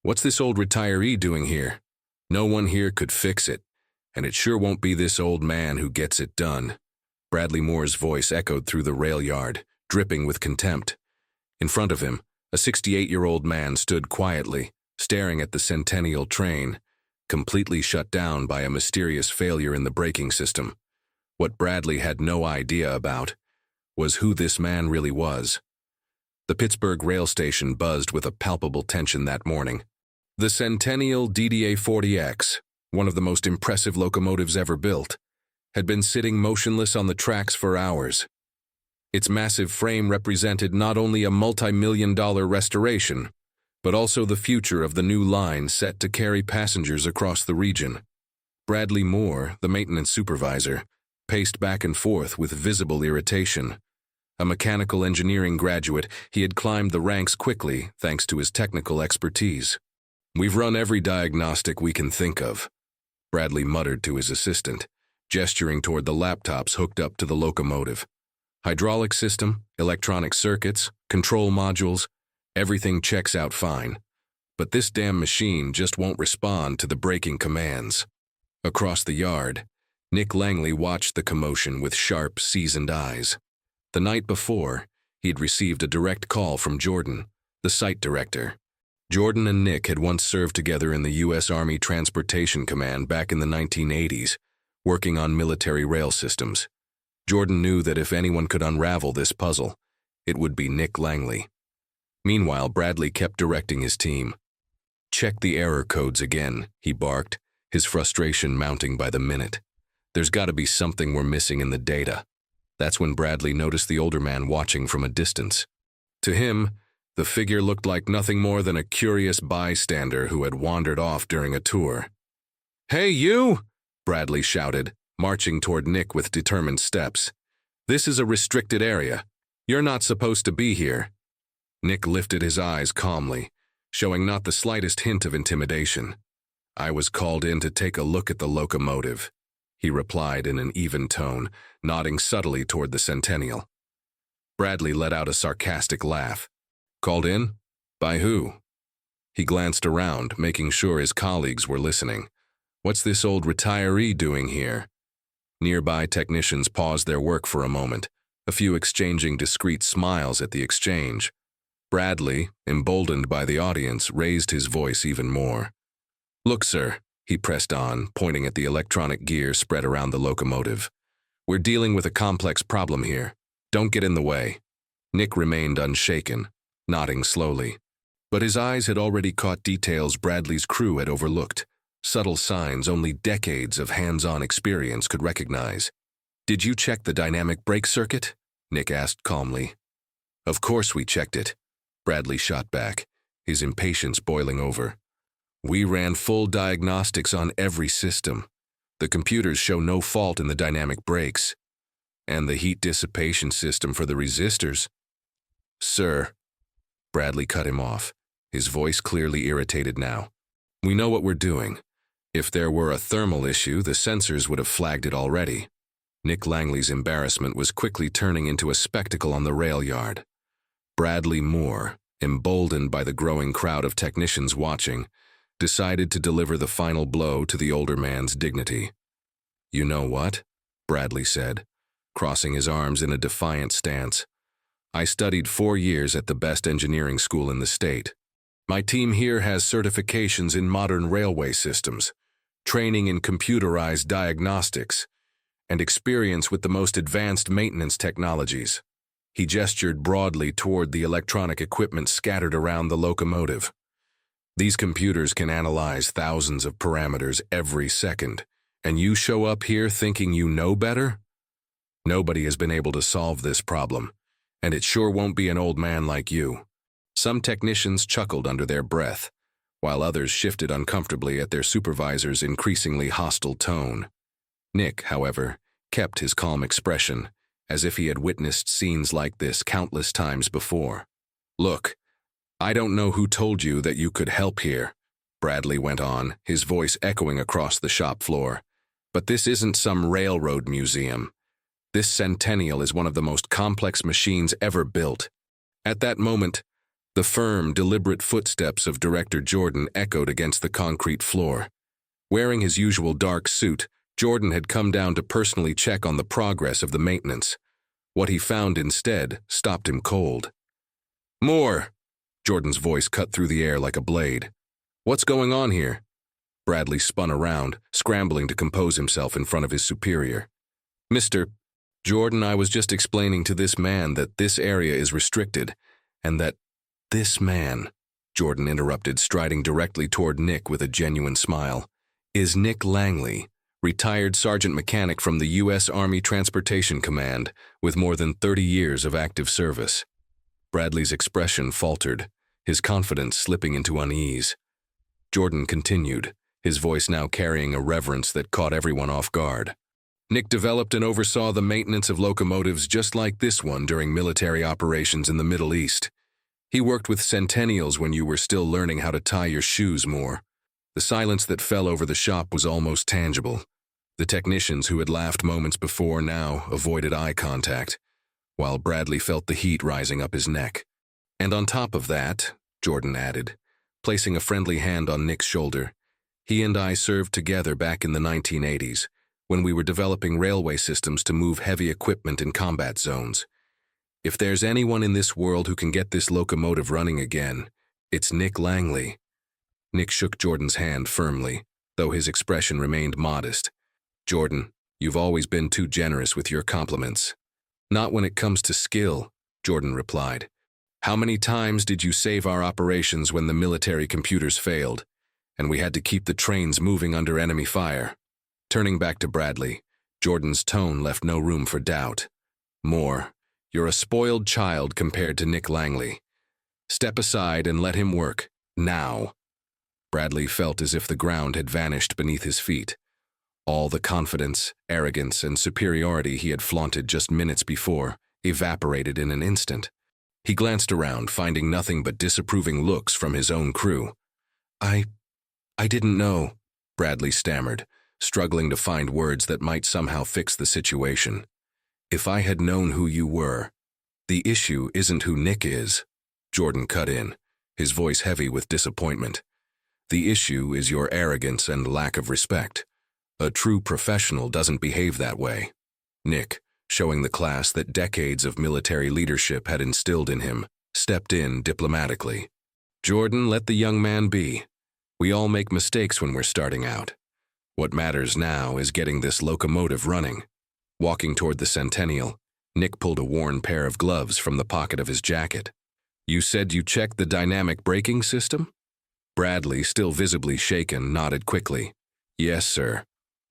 What's this old retiree doing here? No one here could fix it, and it sure won't be this old man who gets it done." Bradley Moore's voice echoed through the rail yard, dripping with contempt. In front of him, a 68-year-old man stood quietly, staring at the Centennial train, completely shut down by a mysterious failure in the braking system. What Bradley had no idea about was who this man really was. The Pittsburgh rail station buzzed with a palpable tension that morning. The Centennial DDA-40X, one of the most impressive locomotives ever built, had been sitting motionless on the tracks for hours. Its massive frame represented not only a multi-million-dollar restoration, but also the future of the new line set to carry passengers across the region. Bradley Moore, the maintenance supervisor, paced back and forth with visible irritation. A mechanical engineering graduate, he had climbed the ranks quickly thanks to his technical expertise. "We've run every diagnostic we can think of," Bradley muttered to his assistant, gesturing toward the laptops hooked up to the locomotive. "Hydraulic system, electronic circuits, control modules, everything checks out fine. But this damn machine just won't respond to the braking commands." Across the yard, Nick Langley watched the commotion with sharp, seasoned eyes. The night before, he'd received a direct call from Jordan, the site director. Jordan and Nick had once served together in the U.S. Army Transportation Command back in the 1980s, working on military rail systems. Jordan knew that if anyone could unravel this puzzle, it would be Nick Langley. Meanwhile, Bradley kept directing his team. "Check the error codes again," he barked, his frustration mounting by the minute. "There's got to be something we're missing in the data." That's when Bradley noticed the older man watching from a distance. To him, the figure looked like nothing more than a curious bystander who had wandered off during a tour. "Hey, you!" Bradley shouted, marching toward Nick with determined steps. "This is a restricted area. You're not supposed to be here." Nick lifted his eyes calmly, showing not the slightest hint of intimidation. "I was called in to take a look at the locomotive," he replied in an even tone, nodding subtly toward the Centennial. Bradley let out a sarcastic laugh. "Called in? By who?" He glanced around, making sure his colleagues were listening. "What's this old retiree doing here?" Nearby technicians paused their work for a moment, a few exchanging discreet smiles at the exchange. Bradley, emboldened by the audience, raised his voice even more. "Look, sir," he pressed on, pointing at the electronic gear spread around the locomotive. "We're dealing with a complex problem here. Don't get in the way." Nick remained unshaken, nodding slowly. But his eyes had already caught details Bradley's crew had overlooked, subtle signs only decades of hands-on experience could recognize. "Did you check the dynamic brake circuit?" Nick asked calmly. "Of course we checked it," Bradley shot back, his impatience boiling over. "We ran full diagnostics on every system. The computers show no fault in the dynamic brakes. And the heat dissipation system for the resistors." "Sir," Bradley cut him off, his voice clearly irritated now. "We know what we're doing. If there were a thermal issue, the sensors would have flagged it already." Nick Langley's embarrassment was quickly turning into a spectacle on the rail yard. Bradley Moore, emboldened by the growing crowd of technicians watching, decided to deliver the final blow to the older man's dignity. "You know what?" Bradley said, crossing his arms in a defiant stance. "I studied 4 years at the best engineering school in the state. My team here has certifications in modern railway systems, training in computerized diagnostics, and experience with the most advanced maintenance technologies." He gestured broadly toward the electronic equipment scattered around the locomotive. "These computers can analyze thousands of parameters every second, and you show up here thinking you know better? Nobody has been able to solve this problem, and it sure won't be an old man like you." Some technicians chuckled under their breath, while others shifted uncomfortably at their supervisor's increasingly hostile tone. Nick, however, kept his calm expression, as if he had witnessed scenes like this countless times before. "Look, I don't know who told you that you could help here," Bradley went on, his voice echoing across the shop floor. "But this isn't some railroad museum. This Centennial is one of the most complex machines ever built." At that moment, The firm, deliberate footsteps of Director Jordan echoed against the concrete floor. Wearing his usual dark suit, Jordan had come down to personally check on the progress of the maintenance. What he found instead stopped him cold. "More!" Jordan's voice cut through the air like a blade. "What's going on here?" Bradley spun around, scrambling to compose himself in front of his superior. "Mr. Jordan, I was just explaining to this man that this area is restricted, and that this man," Jordan interrupted, striding directly toward Nick with a genuine smile, "is Nick Langley, retired sergeant mechanic from the U.S. Army Transportation Command with more than 30 years of active service." Bradley's expression faltered, his confidence slipping into unease. Jordan continued, his voice now carrying a reverence that caught everyone off guard. "Nick developed and oversaw the maintenance of locomotives just like this one during military operations in the Middle East. He worked with Centennials when you were still learning how to tie your shoes more." The silence that fell over the shop was almost tangible. The technicians who had laughed moments before now avoided eye contact, while Bradley felt the heat rising up his neck. "And on top of that," Jordan added, placing a friendly hand on Nick's shoulder, "he and I served together back in the 1980s, when we were developing railway systems to move heavy equipment in combat zones. If there's anyone in this world who can get this locomotive running again, it's Nick Langley." Nick shook Jordan's hand firmly, though his expression remained modest. "Jordan, you've always been too generous with your compliments." "Not when it comes to skill," Jordan replied. "How many times did you save our operations when the military computers failed, and we had to keep the trains moving under enemy fire?" Turning back to Bradley, Jordan's tone left no room for doubt. "More, you're a spoiled child compared to Nick Langley. Step aside and let him work, now." Bradley felt as if the ground had vanished beneath his feet. All the confidence, arrogance, and superiority he had flaunted just minutes before evaporated in an instant. He glanced around, finding nothing but disapproving looks from his own crew. I didn't know," Bradley stammered, struggling to find words that might somehow fix the situation. "If I had known who you were." "The issue isn't who Nick is," Jordan cut in, his voice heavy with disappointment. "The issue is your arrogance and lack of respect. A true professional doesn't behave that way." Nick, showing the class that decades of military leadership had instilled in him, stepped in diplomatically. "Jordan, let the young man be. We all make mistakes when we're starting out. What matters now is getting this locomotive running." Walking toward the Centennial, Nick pulled a worn pair of gloves from the pocket of his jacket. "You said you checked the dynamic braking system?" Bradley, still visibly shaken, nodded quickly. "Yes, sir.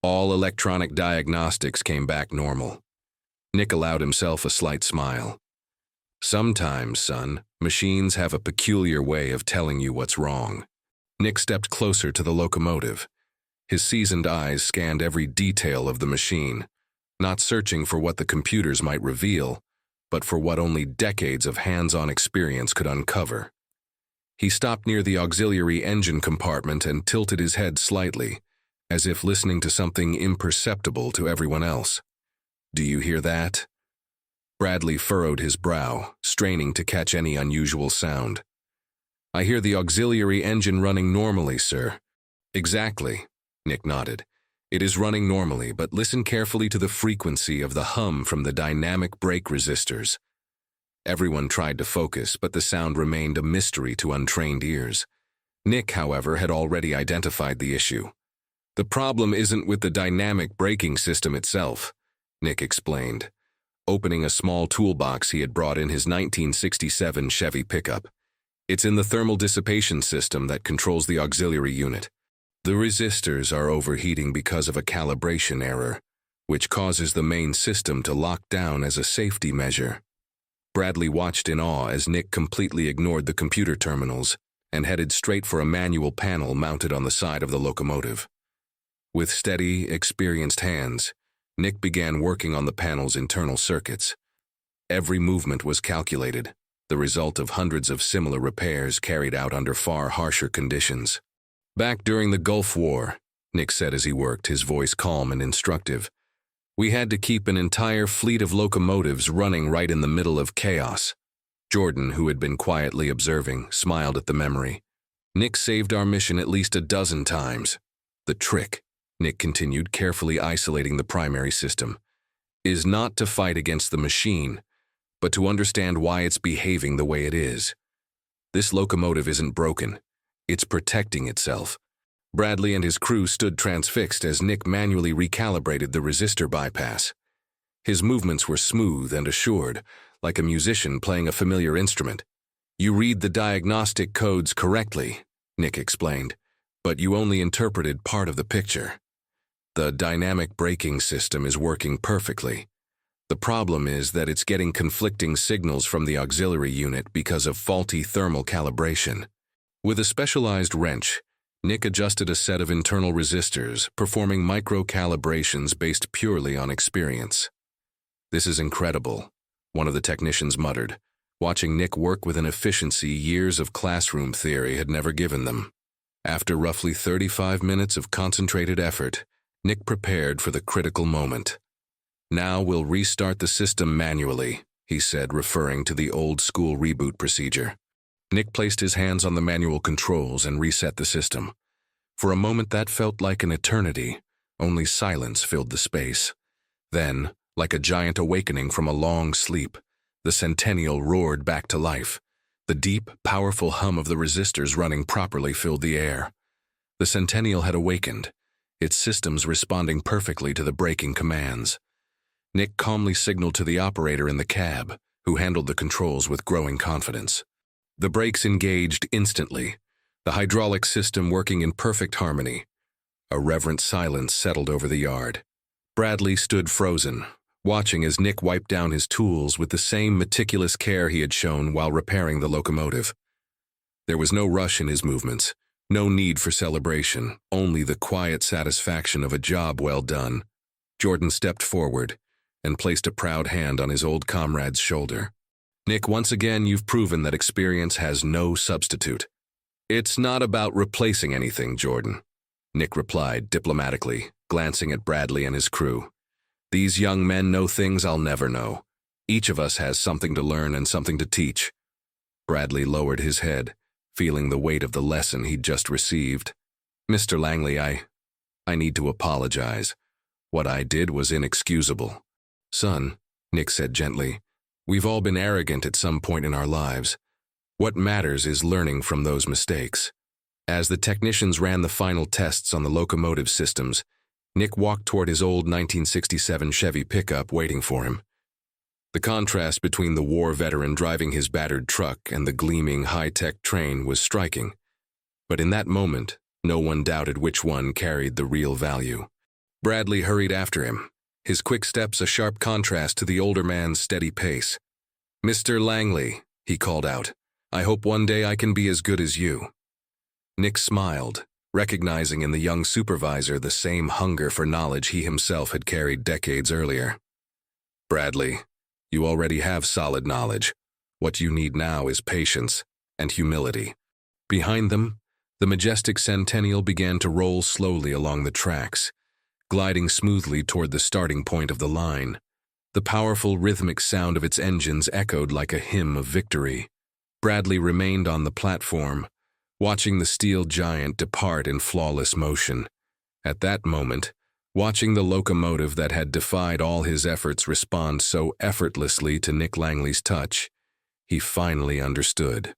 All electronic diagnostics came back normal." Nick allowed himself a slight smile. "Sometimes, son, machines have a peculiar way of telling you what's wrong." Nick stepped closer to the locomotive. His seasoned eyes scanned every detail of the machine, not searching for what the computers might reveal, but for what only decades of hands-on experience could uncover. He stopped near the auxiliary engine compartment and tilted his head slightly, as if listening to something imperceptible to everyone else. "Do you hear that?" Bradley furrowed his brow, straining to catch any unusual sound. "I hear the auxiliary engine running normally, sir." "Exactly," Nick nodded. "It is running normally, but listen carefully to the frequency of the hum from the dynamic brake resistors." Everyone tried to focus, but the sound remained a mystery to untrained ears. Nick, however, had already identified the issue. "The problem isn't with the dynamic braking system itself," Nick explained, opening a small toolbox he had brought in his 1967 Chevy pickup. "It's in the thermal dissipation system that controls the auxiliary unit. The resistors are overheating because of a calibration error, which causes the main system to lock down as a safety measure." Bradley watched in awe as Nick completely ignored the computer terminals and headed straight for a manual panel mounted on the side of the locomotive. With steady, experienced hands, Nick began working on the panel's internal circuits. Every movement was calculated, the result of hundreds of similar repairs carried out under far harsher conditions. "Back during the Gulf War," Nick said as he worked, his voice calm and instructive, "we had to keep an entire fleet of locomotives running right in the middle of chaos." Jordan, who had been quietly observing, smiled at the memory. Nick saved our mission at least a dozen times. The trick, Nick continued, carefully isolating the primary system, is not to fight against the machine, but to understand why it's behaving the way it is. This locomotive isn't broken. It's protecting itself. Bradley and his crew stood transfixed as Nick manually recalibrated the resistor bypass. His movements were smooth and assured, like a musician playing a familiar instrument. "You read the diagnostic codes correctly," Nick explained, "but you only interpreted part of the picture. The dynamic braking system is working perfectly. The problem is that it's getting conflicting signals from the auxiliary unit because of faulty thermal calibration." With a specialized wrench, Nick adjusted a set of internal resistors, performing micro-calibrations based purely on experience. "This is incredible," one of the technicians muttered, watching Nick work with an efficiency years of classroom theory had never given them. After roughly 35 minutes of concentrated effort, Nick prepared for the critical moment. "Now we'll restart the system manually," he said, referring to the old-school reboot procedure. Nick placed his hands on the manual controls and reset the system. For a moment that felt like an eternity. Only silence filled the space. Then, like a giant awakening from a long sleep, the Centennial roared back to life. The deep, powerful hum of the resistors running properly filled the air. The Centennial had awakened, its systems responding perfectly to the braking commands. Nick calmly signaled to the operator in the cab, who handled the controls with growing confidence. The brakes engaged instantly, the hydraulic system working in perfect harmony. A reverent silence settled over the yard. Bradley stood frozen, watching as Nick wiped down his tools with the same meticulous care he had shown while repairing the locomotive. There was no rush in his movements, no need for celebration, only the quiet satisfaction of a job well done. Jordan stepped forward and placed a proud hand on his old comrade's shoulder. "Nick, once again you've proven that experience has no substitute." "It's not about replacing anything, Jordan," Nick replied diplomatically, glancing at Bradley and his crew. "These young men know things I'll never know. Each of us has something to learn and something to teach." Bradley lowered his head, feeling the weight of the lesson he'd just received. "Mr. Langley, I need to apologize. What I did was inexcusable." "Son," Nick said gently, "we've all been arrogant at some point in our lives. What matters is learning from those mistakes." As the technicians ran the final tests on the locomotive systems, Nick walked toward his old 1967 Chevy pickup waiting for him. The contrast between the war veteran driving his battered truck and the gleaming high-tech train was striking. But in that moment, no one doubted which one carried the real value. Bradley hurried after him, his quick steps a sharp contrast to the older man's steady pace. "Mr. Langley," he called out, "I hope one day I can be as good as you." Nick smiled, recognizing in the young supervisor the same hunger for knowledge he himself had carried decades earlier. "Bradley, you already have solid knowledge. What you need now is patience and humility." Behind them, the majestic Centennial began to roll slowly along the tracks, gliding smoothly toward the starting point of the line. The powerful rhythmic sound of its engines echoed like a hymn of victory. Bradley remained on the platform, watching the steel giant depart in flawless motion. At that moment, watching the locomotive that had defied all his efforts respond so effortlessly to Nick Langley's touch, he finally understood.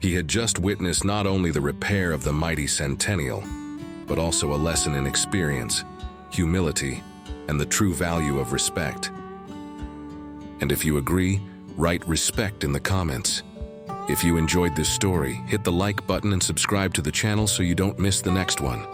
He had just witnessed not only the repair of the mighty Centennial, but also a lesson in experience, humility, and the true value of respect. And if you agree, write respect in the comments. If you enjoyed this story, hit the like button and subscribe to the channel so you don't miss the next one.